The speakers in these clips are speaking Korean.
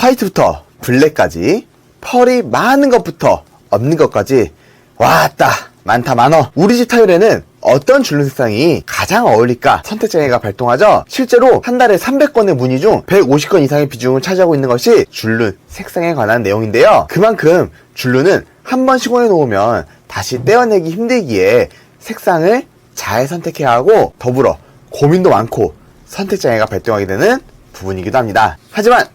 화이트부터 블랙까지, 펄이 많은 것부터 없는 것까지, 왔다 많다 많어. 우리 집 타일에는 어떤 줄눈 색상이 가장 어울릴까 선택장애가 발동하죠. 실제로 한 달에 300건의 문의 중 150건 이상의 비중을 차지하고 있는 것이 줄눈 색상에 관한 내용인데요. 그만큼 줄눈은 한 번 시공해 놓으면 다시 떼어내기 힘들기에 색상을 잘 선택해야 하고, 더불어 고민도 많고 선택장애가 발동하게 되는 부분이기도 합니다. 하지만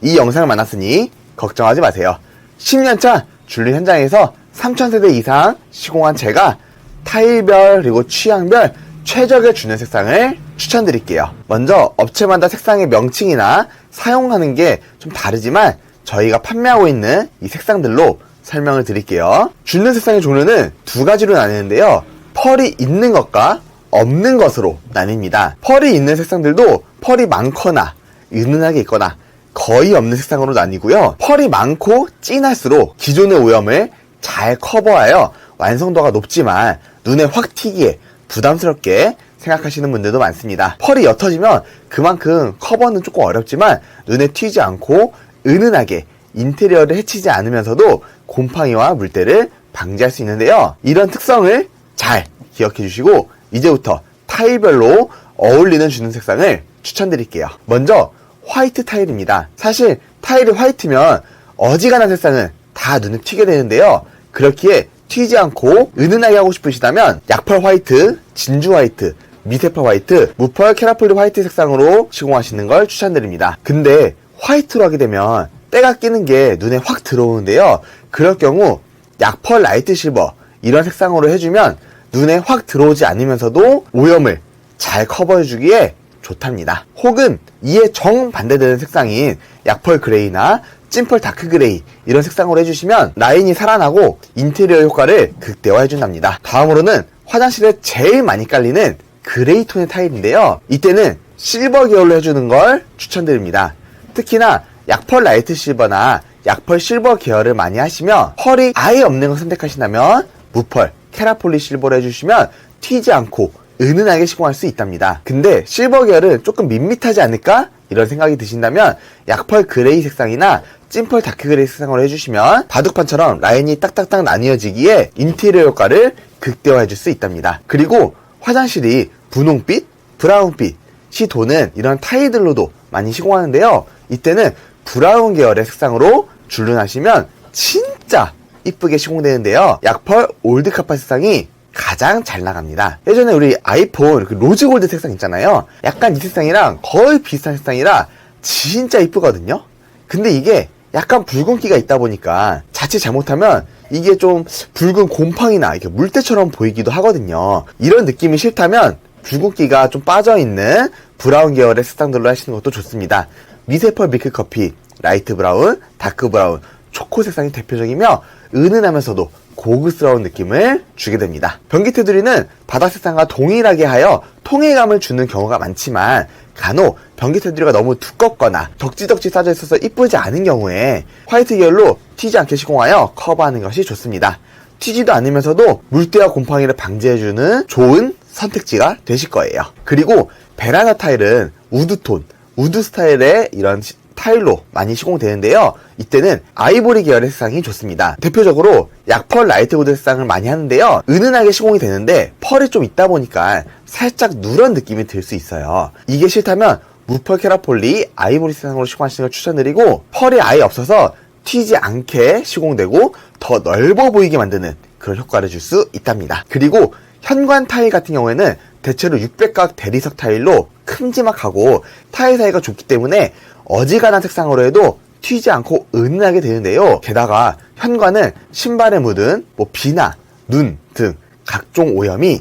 이 영상을 만났으니 걱정하지 마세요. 10년차 줄눈 현장에서 3000세대 이상 시공한 제가 타일별 그리고 취향별 최적의 줄눈 색상을 추천드릴게요. 먼저 업체마다 색상의 명칭이나 사용하는 게 좀 다르지만 저희가 판매하고 있는 이 색상들로 설명을 드릴게요. 줄눈 색상의 종류는 두 가지로 나뉘는데요. 펄이 있는 것과 없는 것으로 나뉩니다. 펄이 있는 색상들도 펄이 많거나 은은하게 있거나 거의 없는 색상으로 나뉘고요. 펄이 많고 진할수록 기존의 오염을 잘 커버하여 완성도가 높지만 눈에 확 튀기에 부담스럽게 생각하시는 분들도 많습니다. 펄이 옅어지면 그만큼 커버는 조금 어렵지만 눈에 튀지 않고 은은하게 인테리어를 해치지 않으면서도 곰팡이와 물때를 방지할 수 있는데요. 이런 특성을 잘 기억해 주시고 이제부터 타일별로 어울리는 줄눈 색상을 추천드릴게요. 먼저 화이트 타일입니다. 사실 타일이 화이트면 어지간한 색상은 다 눈에 튀게 되는데요. 그렇기에 튀지 않고 은은하게 하고 싶으시다면 약펄 화이트, 진주 화이트, 미세펄 화이트, 무펄 캐라폴리 화이트 색상으로 시공하시는 걸 추천드립니다. 근데 화이트로 하게 되면 때가 끼는 게 눈에 확 들어오는데요. 그럴 경우 약펄 라이트 실버 이런 색상으로 해주면 눈에 확 들어오지 않으면서도 오염을 잘 커버해주기에 좋답니다. 혹은 이에 정반대되는 색상인 약펄 그레이나 찐펄 다크 그레이 이런 색상으로 해주시면 라인이 살아나고 인테리어 효과를 극대화해준답니다. 다음으로는 화장실에 제일 많이 깔리는 그레이 톤의 타일인데요. 이때는 실버 계열로 해주는 걸 추천드립니다. 특히나 약펄 라이트 실버나 약펄 실버 계열을 많이 하시며 펄이 아예 없는 걸 선택하신다면 무펄 캐라폴리 실버로 해주시면 튀지 않고 은은하게 시공할 수 있답니다. 근데 실버 계열은 조금 밋밋하지 않을까? 이런 생각이 드신다면 약펄 그레이 색상이나 찐펄 다크 그레이 색상으로 해주시면 바둑판처럼 라인이 딱딱딱 나뉘어지기에 인테리어 효과를 극대화해줄 수 있답니다. 그리고 화장실이 분홍빛, 브라운빛이 도는 이런 타일들로도 많이 시공하는데요. 이때는 브라운 계열의 색상으로 줄눈하시면 진짜 이쁘게 시공되는데요. 약펄 올드카파 색상이 가장 잘 나갑니다. 예전에 우리 아이폰 로즈골드 색상 있잖아요. 약간 이 색상이랑 거의 비슷한 색상이라 진짜 이쁘거든요. 근데 이게 약간 붉은기가 있다 보니까 자칫 잘못하면 이게 좀 붉은 곰팡이나 이렇게 물때처럼 보이기도 하거든요. 이런 느낌이 싫다면 붉은기가 좀 빠져있는 브라운 계열의 색상들로 하시는 것도 좋습니다. 미세펄 밀크커피, 라이트 브라운, 다크 브라운, 초코 색상이 대표적이며 은은하면서도 고급스러운 느낌을 주게 됩니다. 변기 테두리는 바닥 색상과 동일하게 하여 통일감을 주는 경우가 많지만 간혹 변기 테두리가 너무 두껍거나 덕지덕지 싸져 있어서 이쁘지 않은 경우에 화이트 계열로 튀지 않게 시공하여 커버하는 것이 좋습니다. 튀지도 않으면서도 물때와 곰팡이를 방지해주는 좋은 선택지가 되실 거예요. 그리고 베라나 타일은 우드톤, 우드 스타일의 이런 타일로 많이 시공되는데요. 이때는 아이보리 계열의 색상이 좋습니다. 대표적으로 약펄 라이트 우드 색상을 많이 하는데요. 은은하게 시공이 되는데 펄이 좀 있다 보니까 살짝 누런 느낌이 들 수 있어요. 이게 싫다면 무펄 캐라폴리 아이보리 색상으로 시공하시는 걸 추천드리고, 펄이 아예 없어서 튀지 않게 시공되고 더 넓어 보이게 만드는 그런 효과를 줄 수 있답니다. 그리고 현관 타일 같은 경우에는 대체로 600각 대리석 타일로 큼지막하고 타일 사이가 좁기 때문에 어지간한 색상으로 해도 튀지 않고 은은하게 되는데요. 게다가 현관은 신발에 묻은 비나 눈 등 각종 오염이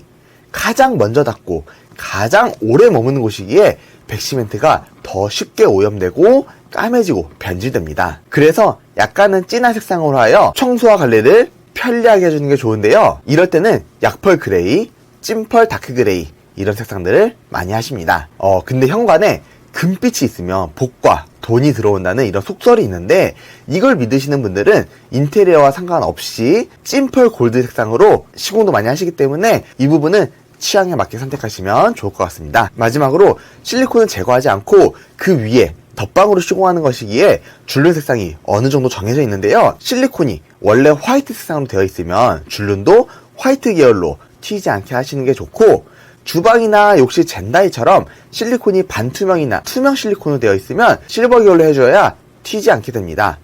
가장 먼저 닿고 가장 오래 머무는 곳이기에 백시멘트가 더 쉽게 오염되고 까매지고 변질됩니다. 그래서 약간은 진한 색상으로 하여 청소와 관리를 편리하게 해주는 게 좋은데요. 이럴 때는 약펄 그레이, 찐펄 다크 그레이 이런 색상들을 많이 하십니다. 근데 현관에 금빛이 있으면 복과 돈이 들어온다는 이런 속설이 있는데, 이걸 믿으시는 분들은 인테리어와 상관없이 찐펄 골드 색상으로 시공도 많이 하시기 때문에 이 부분은 취향에 맞게 선택하시면 좋을 것 같습니다. 마지막으로 실리콘은 제거하지 않고 그 위에 덧방으로 시공하는 것이기에 줄눈 색상이 어느 정도 정해져 있는데요. 실리콘이 원래 화이트 색상으로 되어 있으면 줄눈도 화이트 계열로 튀지 않게 하시는 게 좋고, 주방이나 욕실 젠다이처럼 실리콘이 반투명이나 투명 실리콘으로 되어 있으면 실버 계열로 해줘야 튀지 않게 됩니다.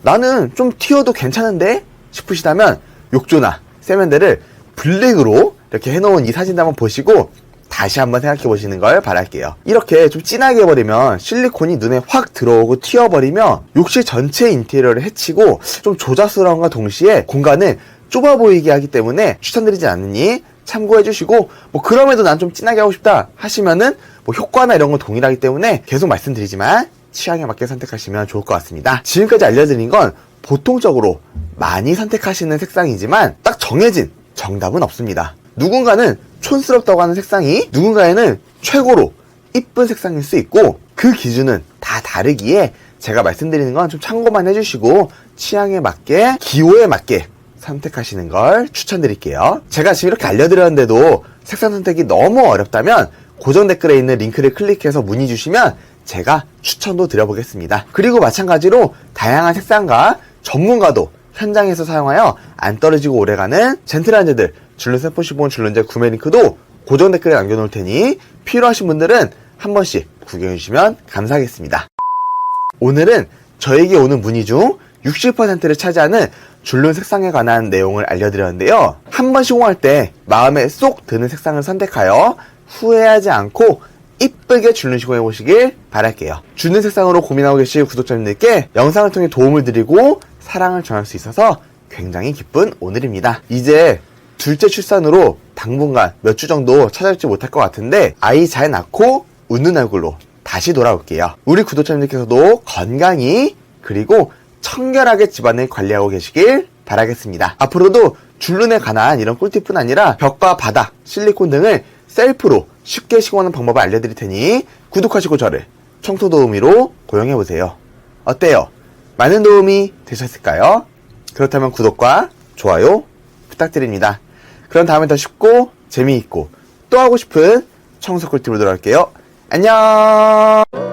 나는 좀 튀어도 괜찮은데 싶으시다면 욕조나 세면대를 블랙으로 이렇게 해놓은 이 사진 한번 보시고 다시 한번 생각해 보시는 걸 바랄게요. 이렇게 좀 진하게 해버리면 실리콘이 눈에 확 들어오고 튀어버리면 욕실 전체 인테리어를 해치고 좀 조잡스러움과 동시에 공간을 좁아 보이게 하기 때문에 추천드리지 않으니 참고해 주시고, 뭐 그럼에도 난 좀 진하게 하고 싶다 하시면은 뭐 효과나 이런 건 동일하기 때문에 계속 말씀드리지만 취향에 맞게 선택하시면 좋을 것 같습니다. 지금까지 알려드린 건 보통적으로 많이 선택하시는 색상이지만 딱 정해진 정답은 없습니다. 누군가는 촌스럽다고 하는 색상이 누군가에는 최고로 이쁜 색상일 수 있고, 그 기준은 다 다르기에 제가 말씀드리는 건 좀 참고만 해주시고 취향에 맞게, 기호에 맞게 선택하시는 걸 추천드릴게요. 제가 지금 이렇게 알려드렸는데도 색상 선택이 너무 어렵다면 고정 댓글에 있는 링크를 클릭해서 문의 주시면 제가 추천도 드려보겠습니다. 그리고 마찬가지로 다양한 색상과 전문가도 현장에서 사용하여 안 떨어지고 오래가는 젠틀한제들 줄눈 샘플 줄눈제 구매 링크도 고정 댓글에 남겨놓을 테니 필요하신 분들은 한 번씩 구경해주시면 감사하겠습니다. 오늘은 저에게 오는 문의 중 60%를 차지하는 줄눈 색상에 관한 내용을 알려드렸는데요. 한 번 시공할 때 마음에 쏙 드는 색상을 선택하여 후회하지 않고 이쁘게 줄눈 시공해 보시길 바랄게요. 줄눈 색상으로 고민하고 계실 구독자님들께 영상을 통해 도움을 드리고 사랑을 전할 수 있어서 굉장히 기쁜 오늘입니다. 이제 둘째 출산으로 당분간 몇 주 정도 찾아뵙지 못할 것 같은데 아이 잘 낳고 웃는 얼굴로 다시 돌아올게요. 우리 구독자님들께서도 건강히 그리고 청결하게 집안을 관리하고 계시길 바라겠습니다. 앞으로도 줄눈에 관한 이런 꿀팁뿐 아니라 벽과 바닥, 실리콘 등을 셀프로 쉽게 시공하는 방법을 알려드릴 테니 구독하시고 저를 청소 도우미로 고용해보세요. 어때요? 많은 도움이 되셨을까요? 그렇다면 구독과 좋아요 부탁드립니다. 그럼 다음에 더 쉽고 재미있고 또 하고 싶은 청소 꿀팁으로 돌아올게요. 안녕.